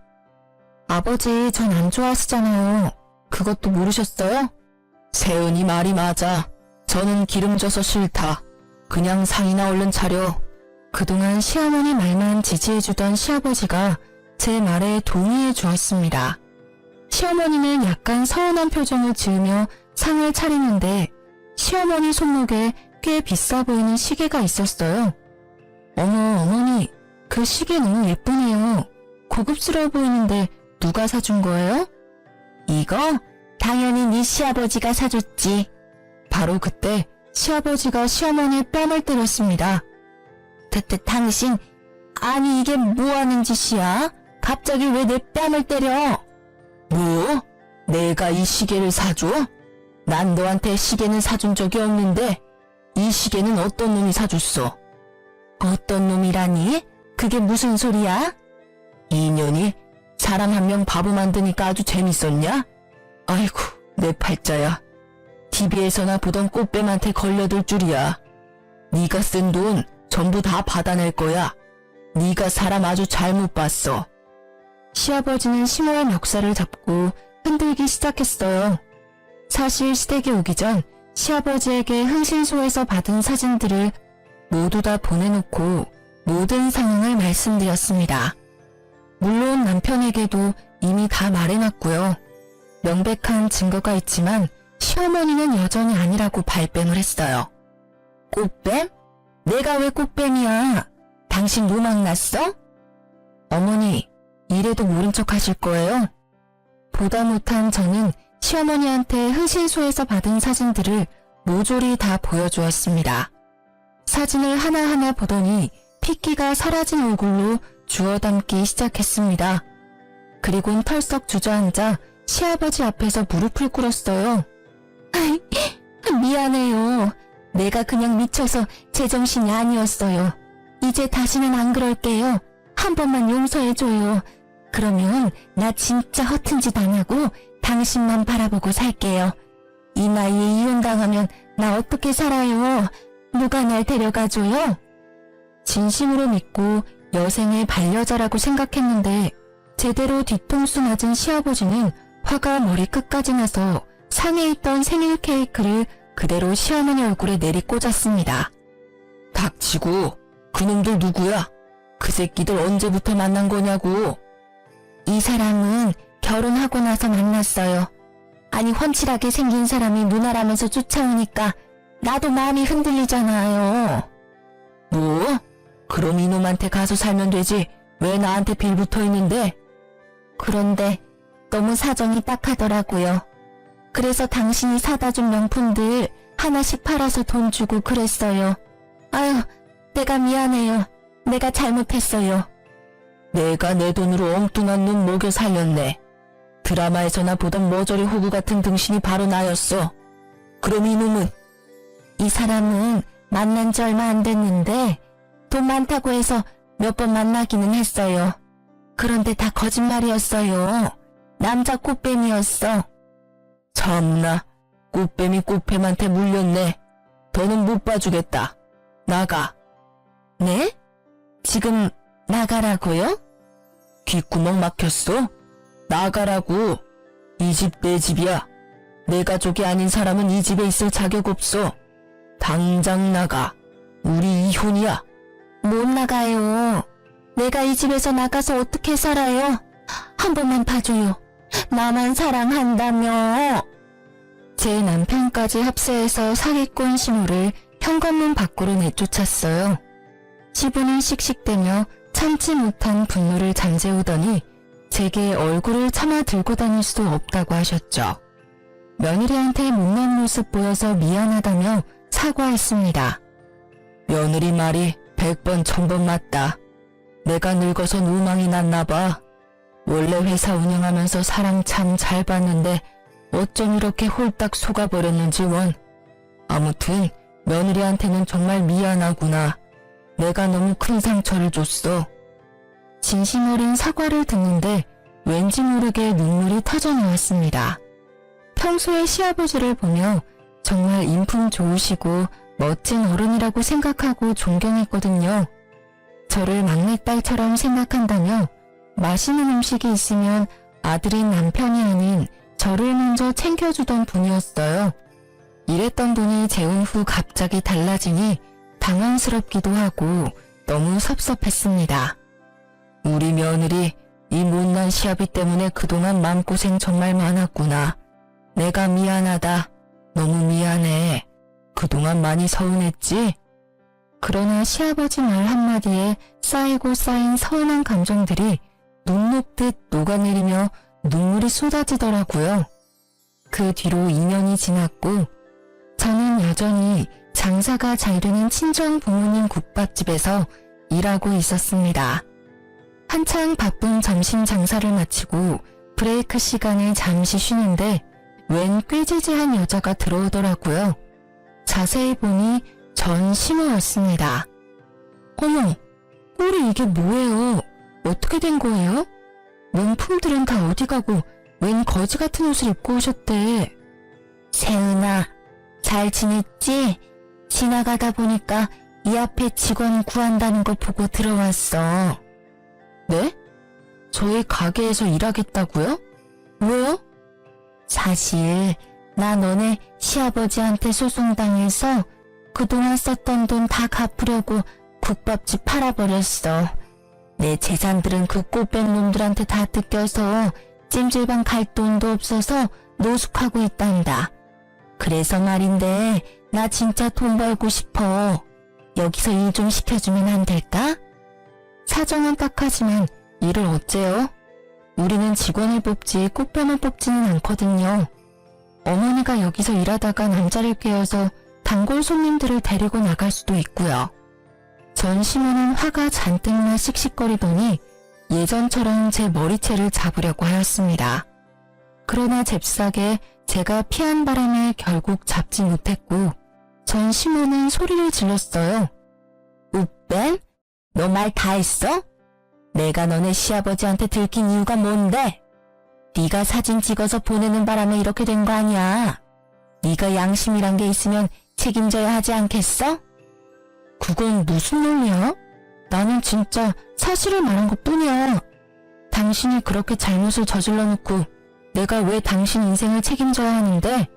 A: 아버지 전 안 좋아하시잖아요. 그것도 모르셨어요? 세은이 말이 맞아. 저는 기름져서 싫다. 그냥 상이나 얼른 차려. 그동안 시어머니 말만 지지해주던 시아버지가 제 말에 동의해 주었습니다. 시어머니는 약간 서운한 표정을 지으며 상을 차리는데 시어머니 손목에 꽤 비싸 보이는 시계가 있었어요. 어머, 어머니, 그 시계 너무 예쁘네요. 고급스러워 보이는데 누가 사준 거예요? 이거? 당연히 네 시아버지가 사줬지. 바로 그때 시아버지가 시어머니의 뺨을 때렸습니다. 당신, 아니 이게 뭐하는 짓이야? 갑자기 왜 내 뺨을 때려? 뭐? 내가 이 시계를 사줘? 난 너한테 시계는 사준 적이 없는데 이 시계는 어떤 놈이 사줬어? 어떤 놈이라니? 그게 무슨 소리야? 이년이 사람 한 명 바보 만드니까 아주 재밌었냐? 아이고, 내 팔자야. TV에서나 보던 꽃뱀한테 걸려들 줄이야. 네가 쓴 돈 전부 다 받아낼 거야. 네가 사람 아주 잘못 봤어. 시아버지는 심오한 멱살을 잡고 흔들기 시작했어요. 사실 시댁에 오기 전 시아버지에게 흥신소에서 받은 사진들을 모두 다 보내놓고 모든 상황을 말씀드렸습니다. 물론 남편에게도 이미 다 말해놨고요. 명백한 증거가 있지만 시어머니는 여전히 아니라고 발뺌을 했어요. 꽃뱀? 내가 왜 꽃뱀이야? 당신 노망 났어? 어머니, 이래도 모른 척 하실 거예요? 보다 못한 저는 시어머니한테 흥신소에서 받은 사진들을 모조리 다 보여주었습니다. 사진을 하나하나 보더니 핏기가 사라진 얼굴로 주워 담기 시작했습니다. 그리곤 털썩 주저앉아 시아버지 앞에서 무릎을 꿇었어요. 미안해요. 내가 그냥 미쳐서 제정신이 아니었어요. 이제 다시는 안 그럴게요. 한 번만 용서해줘요. 그러면 나 진짜 허튼 짓 안 하고 당신만 바라보고 살게요.
B: 이 나이에 이혼당하면 나 어떻게 살아요? 누가 날 데려가줘요?
A: 진심으로 믿고 여생의 반려자라고 생각했는데 제대로 뒤통수 맞은 시아버지는 화가 머리끝까지 나서 상에 있던 생일 케이크를 그대로 시어머니 얼굴에 내리꽂았습니다. 닥치고 그놈들 누구야? 그 새끼들 언제부터 만난 거냐고.
B: 이 사람은 결혼하고 나서 만났어요. 아니 훤칠하게 생긴 사람이 누나라면서 쫓아오니까 나도 마음이 흔들리잖아요.
A: 뭐? 그럼 이놈한테 가서 살면 되지. 왜 나한테 빌붙어 있는데?
B: 그런데 너무 사정이 딱하더라고요. 그래서 당신이 사다 준 명품들 하나씩 팔아서 돈 주고 그랬어요. 아유, 내가 미안해요. 내가 잘못했어요.
A: 내가 내 돈으로 엉뚱한 놈 먹여 살렸네. 드라마에서나 보던 머저리 호구 같은 등신이 바로 나였어. 그럼 이놈은?
B: 이 사람은 만난 지 얼마 안 됐는데 돈 많다고 해서 몇 번 만나기는 했어요. 그런데 다 거짓말이었어요. 남자 꽃뱀이었어.
A: 참나, 꽃뱀이 꽃뱀한테 물렸네. 더는 못 봐주겠다. 나가.
B: 네? 지금 나가라고요?
A: 귓구멍 막혔어? 나가라고. 이 집 내 집이야. 내 가족이 아닌 사람은 이 집에 있을 자격 없어. 당장 나가. 우리 이혼이야.
B: 못 나가요. 내가 이 집에서 나가서 어떻게 살아요? 한 번만 봐줘요. 나만 사랑한다며.
A: 제 남편까지 합세해서 사기꾼 신호를 현관문 밖으로 내쫓았어요. 시부는 씩씩대며 참지 못한 분노를 잠재우더니 제게 얼굴을 차마 들고 다닐 수 없다고 하셨죠. 며느리한테 못난 모습 보여서 미안하다며 사과했습니다. 며느리 말이 100번 1000번 맞다. 내가 늙어서 누망이 났나 봐. 원래 회사 운영하면서 사람 참 잘 봤는데 어쩜 이렇게 홀딱 속아버렸는지 원. 아무튼 며느리한테는 정말 미안하구나. 내가 너무 큰 상처를 줬어. 진심 어린 사과를 듣는데 왠지 모르게 눈물이 터져나왔습니다. 평소에 시아버지를 보며 정말 인품 좋으시고 멋진 어른이라고 생각하고 존경했거든요. 저를 막내딸처럼 생각한다며 맛있는 음식이 있으면 아들인 남편이 아닌 저를 먼저 챙겨주던 분이었어요. 이랬던 분이 재혼 후 갑자기 달라지니 당황스럽기도 하고 너무 섭섭했습니다. 우리 며느리 이 못난 시아비 때문에 그동안 마음고생 정말 많았구나. 내가 미안하다. 너무 미안해. 그동안 많이 서운했지? 그러나 시아버지 말 한마디에 쌓이고 쌓인 서운한 감정들이 눈 녹듯 녹아내리며 눈물이 쏟아지더라고요. 그 뒤로 2년이 지났고 저는 여전히 장사가 잘 되는 친정 부모님 국밥집에서 일하고 있었습니다. 한창 바쁜 점심 장사를 마치고 브레이크 시간에 잠시 쉬는데 웬 꾀지지한 여자가 들어오더라고요. 자세히 보니 전 심호였습니다. 어머, 꼴이 이게 뭐예요? 어떻게 된 거예요? 명품들은 다 어디 가고 웬 거지 같은 옷을 입고 오셨대.
B: 세은아, 잘 지냈지? 지나가다 보니까 이 앞에 직원 구한다는 거 보고 들어왔어.
A: 네? 저희 가게에서 일하겠다고요? 왜요?
B: 사실 나 너네 시아버지한테 소송당해서 그동안 썼던 돈 다 갚으려고 국밥집 팔아버렸어. 내 재산들은 그 꽃뱀 놈들한테 다 뜯겨서 찜질방 갈 돈도 없어서 노숙하고 있단다. 그래서 말인데 나 진짜 돈 벌고 싶어. 여기서 일 좀 시켜주면 안 될까?
A: 사정은 딱하지만 일을 어째요? 우리는 직원을 뽑지 꽃뱀을 뽑지는 않거든요. 어머니가 여기서 일하다가 남자를 깨어서 단골 손님들을 데리고 나갈 수도 있고요. 전 시모는 화가 잔뜩 나 씩씩거리더니 예전처럼 제 머리채를 잡으려고 하였습니다. 그러나 잽싸게 제가 피한 바람에 결국 잡지 못했고 전 시모는 소리를 질렀어요.
B: 우뱀? 너 말 다 했어? 내가 너네 시아버지한테 들킨 이유가 뭔데? 네가 사진 찍어서 보내는 바람에 이렇게 된 거 아니야. 네가 양심이란 게 있으면 책임져야 하지 않겠어?
A: 그건 무슨 논리야? 나는 진짜 사실을 말한 것 뿐이야. 당신이 그렇게 잘못을 저질러 놓고 내가 왜 당신 인생을 책임져야 하는데?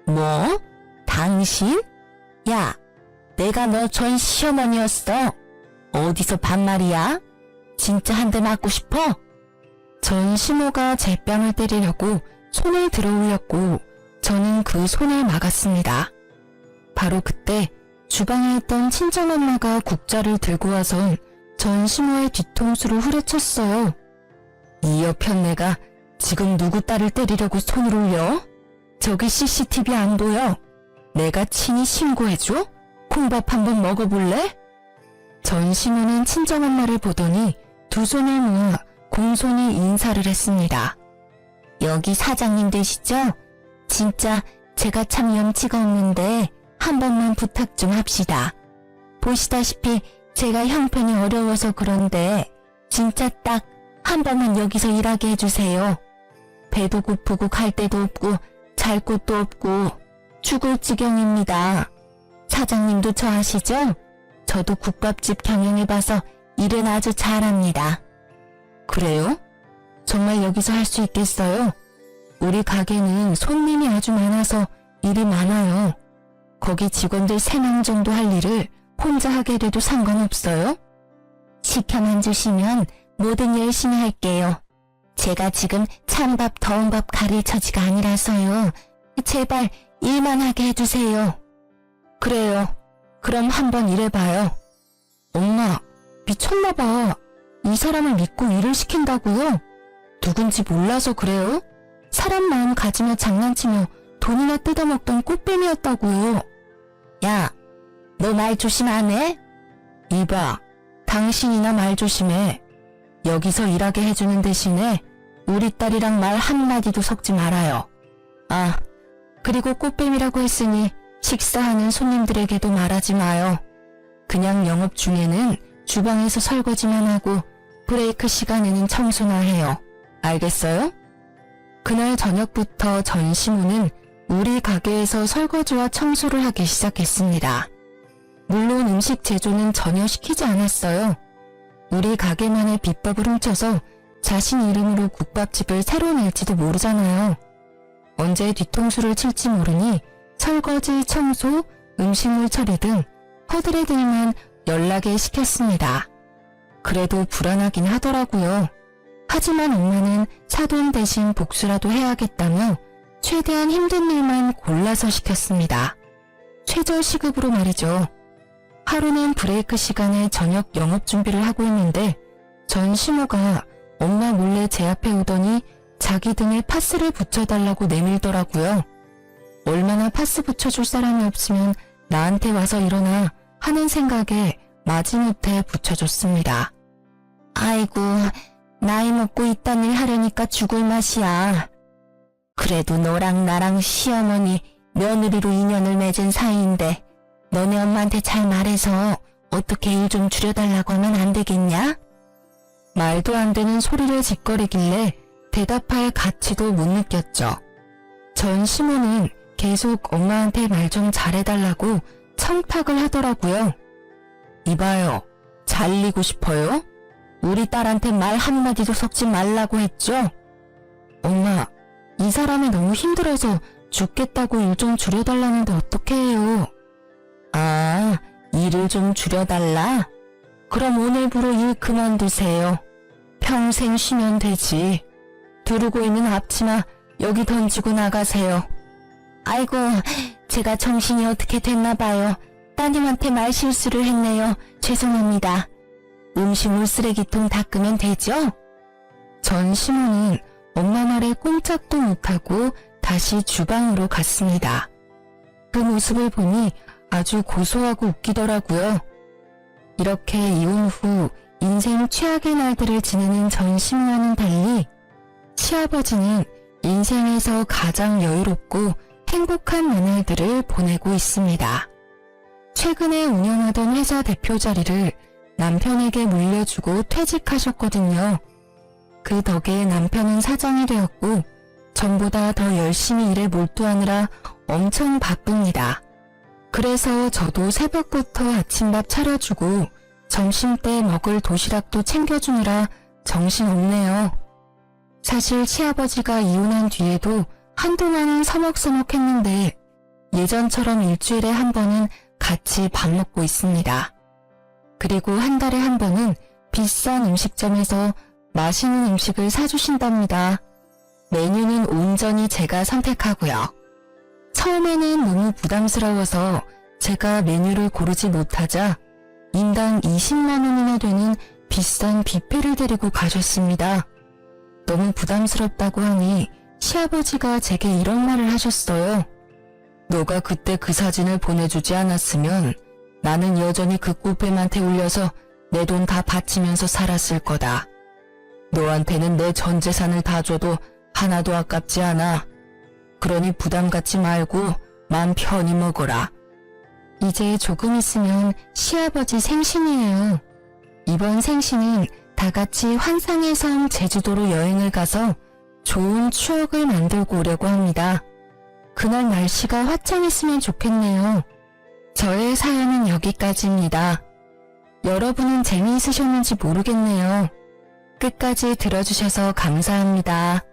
B: 뭐? 당신? 야, 내가 너 전 시어머니였어. 어디서 반말이야? 진짜 한 대 맞고 싶어?
A: 전 시모가 제 뺨을 때리려고 손을 들어 올렸고 저는 그 손을 막았습니다. 바로 그때 주방에 있던 친정엄마가 국자를 들고 와선 전 시모의 뒤통수를 후려쳤어요. 이 여편네가 지금 누구 딸을 때리려고 손을 올려? 저기 CCTV 안 보여? 내가 친히 신고해줘? 콩밥 한번 먹어볼래? 전 시모는 친정엄마를 보더니 두 손을 모아 공손히 인사를 했습니다.
B: 여기 사장님 되시죠? 진짜 제가 참 염치가 없는데 한 번만 부탁 좀 합시다. 보시다시피 제가 형편이 어려워서 그런데 진짜 딱 한 번만 여기서 일하게 해주세요. 배도 고프고 갈 데도 없고 잘 곳도 없고 죽을 지경입니다. 사장님도 저 아시죠? 저도 국밥집 경영해봐서 일은 아주 잘합니다.
A: 그래요? 정말 여기서 할 수 있겠어요? 우리 가게는 손님이 아주 많아서 일이 많아요. 거기 직원들 3명 정도 할 일을 혼자 하게 돼도 상관없어요?
B: 시켜만 주시면 뭐든 열심히 할게요. 제가 지금 찬밥 더운 밥 가릴 처지가 아니라서요. 제발 일만 하게 해주세요.
A: 그래요. 그럼 한번 일해봐요. 엄마, 미쳤나봐. 이 사람을 믿고 일을 시킨다고요? 누군지 몰라서 그래요? 사람 마음 가지며 장난치며 돈이나 뜯어먹던 꽃뱀이었다고요.
B: 야, 너 말 조심 안 해?
A: 이봐, 당신이나 말 조심해. 여기서 일하게 해주는 대신에 우리 딸이랑 말 한마디도 섞지 말아요. 아, 그리고 꽃뱀이라고 했으니 식사하는 손님들에게도 말하지 마요. 그냥 영업 중에는 주방에서 설거지만 하고 브레이크 시간에는 청소나 해요. 알겠어요? 그날 저녁부터 전 시모는 우리 가게에서 설거지와 청소를 하기 시작했습니다. 물론 음식 제조는 전혀 시키지 않았어요. 우리 가게만의 비법을 훔쳐서 자신 이름으로 국밥집을 새로 낼지도 모르잖아요. 언제 뒤통수를 칠지 모르니 설거지, 청소, 음식물 처리 등 허들의 일만 연락에 시켰습니다. 그래도 불안하긴 하더라고요. 하지만 엄마는 사돈 대신 복수라도 해야겠다며 최대한 힘든 일만 골라서 시켰습니다. 최저 시급으로 말이죠. 하루는 브레이크 시간에 저녁 영업 준비를 하고 있는데 전 시모가 엄마 몰래 제 앞에 오더니 자기 등에 파스를 붙여달라고 내밀더라고요. 얼마나 파스 붙여줄 사람이 없으면 나한테 와서 일어나 하는 생각에 마지못해 붙여줬습니다.
B: 아이고, 나이 먹고 이딴 일 하려니까 죽을 맛이야. 그래도 너랑 나랑 시어머니, 며느리로 인연을 맺은 사이인데 너네 엄마한테 잘 말해서 어떻게 일 좀 줄여달라고 하면 안 되겠냐?
A: 말도 안 되는 소리를 짓거리길래 대답할 가치도 못 느꼈죠. 전 시모는 계속 엄마한테 말 좀 잘해달라고 청탁을 하더라고요. 이봐요, 잘리고 싶어요? 우리 딸한테 말 한마디도 섞지 말라고 했죠? 엄마, 이 사람이 너무 힘들어서 죽겠다고 일 좀 줄여달라는데 어떻게 해요?
B: 아, 일을 좀 줄여달라?
A: 그럼 오늘부로 일 그만두세요. 평생 쉬면 되지. 두르고 있는 앞치마 여기 던지고 나가세요.
B: 아이고, 제가 정신이 어떻게 됐나 봐요. 따님한테 말 실수를 했네요. 죄송합니다. 음식물 쓰레기통 닦으면 되죠?
A: 전 시모는 엄마 말에 꼼짝도 못하고 다시 주방으로 갔습니다. 그 모습을 보니 아주 고소하고 웃기더라고요. 이렇게 이혼 후 인생 최악의 날들을 지내는 전 시모와는 달리 시아버지는 인생에서 가장 여유롭고 행복한 나날들을 보내고 있습니다. 최근에 운영하던 회사 대표 자리를 남편에게 물려주고 퇴직하셨거든요. 그 덕에 남편은 사장이 되었고 전보다 더 열심히 일에 몰두하느라 엄청 바쁩니다. 그래서 저도 새벽부터 아침밥 차려주고 점심때 먹을 도시락도 챙겨주느라 정신없네요. 사실 시아버지가 이혼한 뒤에도 한동안은 서먹서먹했는데 예전처럼 일주일에 한 번은 같이 밥 먹고 있습니다. 그리고 한 달에 한 번은 비싼 음식점에서 맛있는 음식을 사주신답니다. 메뉴는 온전히 제가 선택하고요. 처음에는 너무 부담스러워서 제가 메뉴를 고르지 못하자 인당 20만 원이나 되는 비싼 뷔페를 데리고 가셨습니다. 너무 부담스럽다고 하니 시아버지가 제게 이런 말을 하셨어요. 너가 그때 그 사진을 보내주지 않았으면 나는 여전히 그 꽃뱀한테 울려서 내 돈 다 바치면서 살았을 거다. 너한테는 내 전 재산을 다 줘도 하나도 아깝지 않아. 그러니 부담 갖지 말고 맘 편히 먹어라. 이제 조금 있으면 시아버지 생신이에요. 이번 생신은 다 같이 환상의 섬 제주도로 여행을 가서 좋은 추억을 만들고 오려고 합니다. 그날 날씨가 화창했으면 좋겠네요. 저의 사연은 여기까지입니다. 여러분은 재미있으셨는지 모르겠네요. 끝까지 들어주셔서 감사합니다.